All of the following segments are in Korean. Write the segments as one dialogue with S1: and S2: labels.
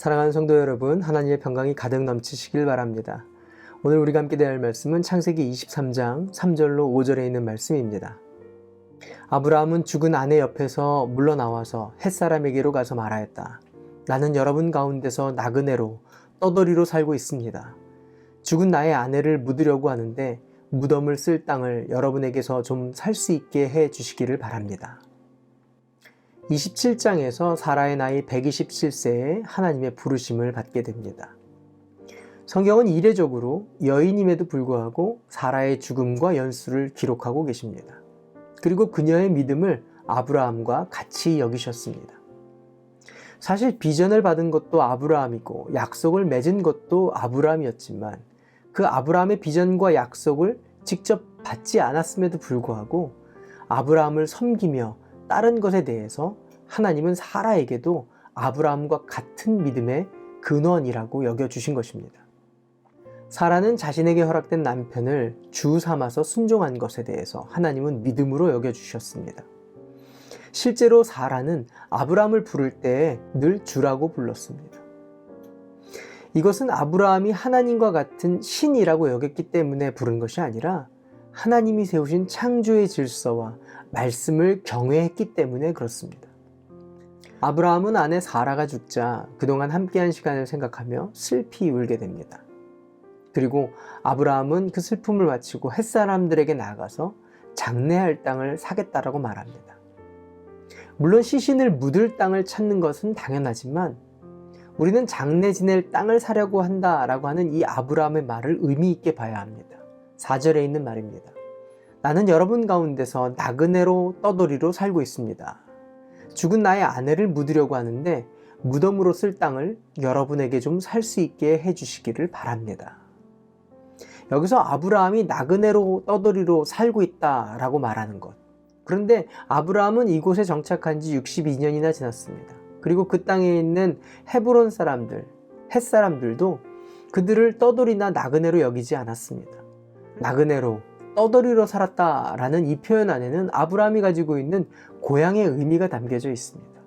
S1: 사랑하는 성도 여러분, 하나님의 평강이 가득 넘치시길 바랍니다. 오늘 우리가 함께 대할 말씀은 창세기 23장 3절로 5절에 있는 말씀입니다. 아브라함은 죽은 아내 옆에서 물러나와서 햇사람에게로 가서 말하였다. 나는 여러분 가운데서 나그네로 떠돌이로 살고 있습니다. 죽은 나의 아내를 묻으려고 하는데 무덤을 쓸 땅을 여러분에게서 좀 살 수 있게 해 주시기를 바랍니다. 27장에서 사라의 나이 127세에 하나님의 부르심을 받게 됩니다. 성경은 이례적으로 여인임에도 불구하고 사라의 죽음과 연수를 기록하고 계십니다. 그리고 그녀의 믿음을 아브라함과 같이 여기셨습니다. 사실 비전을 받은 것도 아브라함이고 약속을 맺은 것도 아브라함이었지만 그 아브라함의 비전과 약속을 직접 받지 않았음에도 불구하고 아브라함을 섬기며 다른 것에 대해서 하나님은 사라에게도 아브라함과 같은 믿음의 근원이라고 여겨주신 것입니다. 사라는 자신에게 허락된 남편을 주 삼아서 순종한 것에 대해서 하나님은 믿음으로 여겨주셨습니다. 실제로 사라는 아브라함을 부를 때에 늘 주라고 불렀습니다. 이것은 아브라함이 하나님과 같은 신이라고 여겼기 때문에 부른 것이 아니라 하나님이 세우신 창조의 질서와 말씀을 경외했기 때문에 그렇습니다. 아브라함은 아내 사라가 죽자 그동안 함께한 시간을 생각하며 슬피 울게 됩니다. 그리고 아브라함은 그 슬픔을 마치고 햇사람들에게 나아가서 장래할 땅을 사겠다라고 말합니다. 물론 시신을 묻을 땅을 찾는 것은 당연하지만 우리는 장래 지낼 땅을 사려고 한다라고 하는 이 아브라함의 말을 의미 있게 봐야 합니다. 4절에 있는 말입니다. 나는 여러분 가운데서 나그네로 떠돌이로 살고 있습니다. 죽은 나의 아내를 묻으려고 하는데 무덤으로 쓸 땅을 여러분에게 좀 살 수 있게 해주시기를 바랍니다. 여기서 아브라함이 나그네로 떠돌이로 살고 있다라고 말하는 것. 그런데 아브라함은 이곳에 정착한 지 62년이나 지났습니다. 그리고 그 땅에 있는 헤브론 사람들, 헷 사람들도 그들을 떠돌이나 나그네로 여기지 않았습니다. 나그네로 떠돌이로 살았다라는 이 표현 안에는 아브라함이 가지고 있는 고향의 의미가 담겨져 있습니다.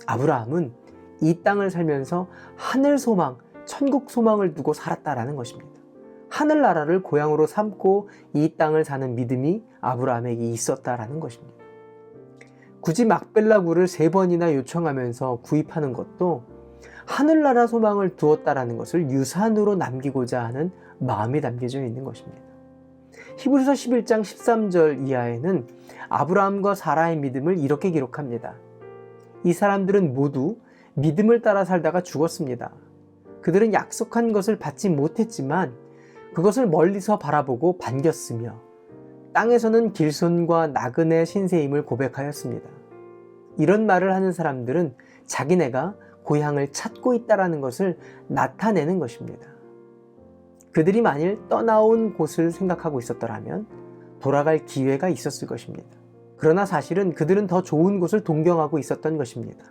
S1: 아브라함은 이 땅을 살면서 하늘 소망, 천국 소망을 두고 살았다라는 것입니다. 하늘나라를 고향으로 삼고 이 땅을 사는 믿음이 아브라함에게 있었다라는 것입니다. 굳이 막벨라굴을 3번이나 요청하면서 구입하는 것도 하늘나라 소망을 두었다라는 것을 유산으로 남기고자 하는 마음이 담겨져 있는 것입니다. 히브리서 11장 13절 이하에는 아브라함과 사라의 믿음을 이렇게 기록합니다. 이 사람들은 모두 믿음을 따라 살다가 죽었습니다. 그들은 약속한 것을 받지 못했지만 그것을 멀리서 바라보고 반겼으며 땅에서는 길손과 나그네 신세임을 고백하였습니다. 이런 말을 하는 사람들은 자기네가 고향을 찾고 있다는 것을 나타내는 것입니다. 그들이 만일 떠나온 곳을 생각하고 있었더라면 돌아갈 기회가 있었을 것입니다. 그러나 사실은 그들은 더 좋은 곳을 동경하고 있었던 것입니다.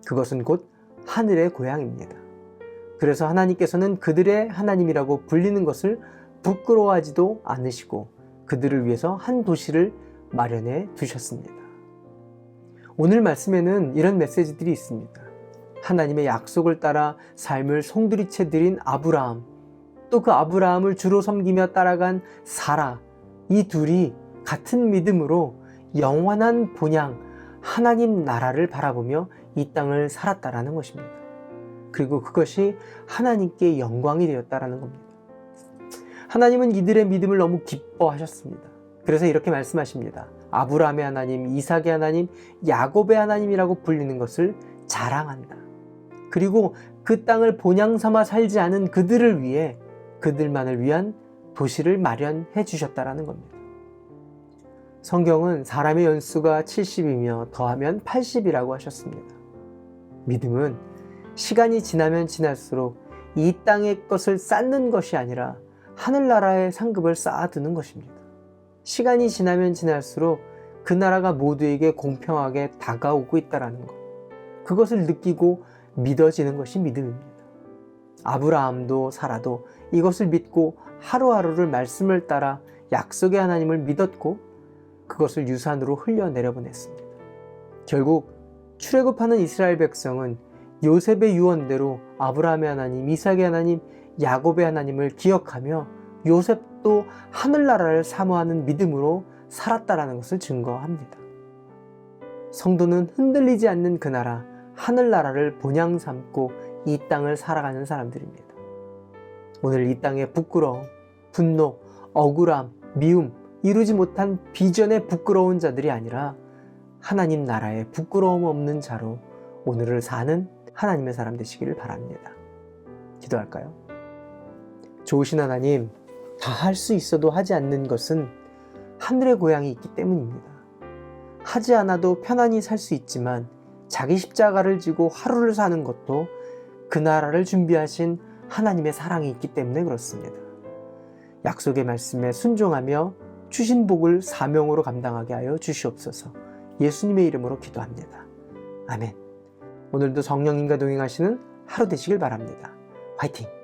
S1: 그것은 곧 하늘의 고향입니다. 그래서 하나님께서는 그들의 하나님이라고 불리는 것을 부끄러워하지도 않으시고 그들을 위해서 한 도시를 마련해 두셨습니다. 오늘 말씀에는 이런 메시지들이 있습니다. 하나님의 약속을 따라 삶을 송두리째 드린 아브라함, 또 그 아브라함을 주로 섬기며 따라간 사라, 이 둘이 같은 믿음으로 영원한 본향 하나님 나라를 바라보며 이 땅을 살았다라는 것입니다. 그리고 그것이 하나님께 영광이 되었다라는 겁니다. 하나님은 이들의 믿음을 너무 기뻐하셨습니다. 그래서 이렇게 말씀하십니다. 아브라함의 하나님, 이삭의 하나님, 야곱의 하나님이라고 불리는 것을 자랑한다. 그리고 그 땅을 본향 삼아 살지 않은 그들을 위해 그들만을 위한 도시를 마련해 주셨다라는 겁니다. 성경은 사람의 연수가 70이며 더하면 80이라고 하셨습니다. 믿음은 시간이 지나면 지날수록 이 땅의 것을 쌓는 것이 아니라 하늘나라의 상급을 쌓아두는 것입니다. 시간이 지나면 지날수록 그 나라가 모두에게 공평하게 다가오고 있다는 것, 그것을 느끼고 믿어지는 것이 믿음입니다. 아브라함도 사라도 이것을 믿고 하루하루를 말씀을 따라 약속의 하나님을 믿었고 그것을 유산으로 흘려내려 보냈습니다. 결국 출애굽하는 이스라엘 백성은 요셉의 유언대로 아브라함의 하나님, 이삭의 하나님, 야곱의 하나님을 기억하며 요셉도 하늘나라를 사모하는 믿음으로 살았다라는 것을 증거합니다. 성도는 흔들리지 않는 그 나라, 하늘나라를 본향 삼고 이 땅을 살아가는 사람들입니다. 오늘 이 땅의 부끄러움, 분노, 억울함, 미움, 이루지 못한 비전에 부끄러운 자들이 아니라 하나님 나라에 부끄러움 없는 자로 오늘을 사는 하나님의 사람 되시기를 바랍니다. 기도할까요? 좋으신 하나님, 다 할 수 있어도 하지 않는 것은 하늘의 고향이 있기 때문입니다. 하지 않아도 편안히 살 수 있지만 자기 십자가를 지고 하루를 사는 것도 그 나라를 준비하신 하나님의 사랑이 있기 때문에 그렇습니다. 약속의 말씀에 순종하며 주신 복을 사명으로 감당하게 하여 주시옵소서. 예수님의 이름으로 기도합니다. 아멘. 오늘도 성령님과 동행하시는 하루 되시길 바랍니다. 화이팅!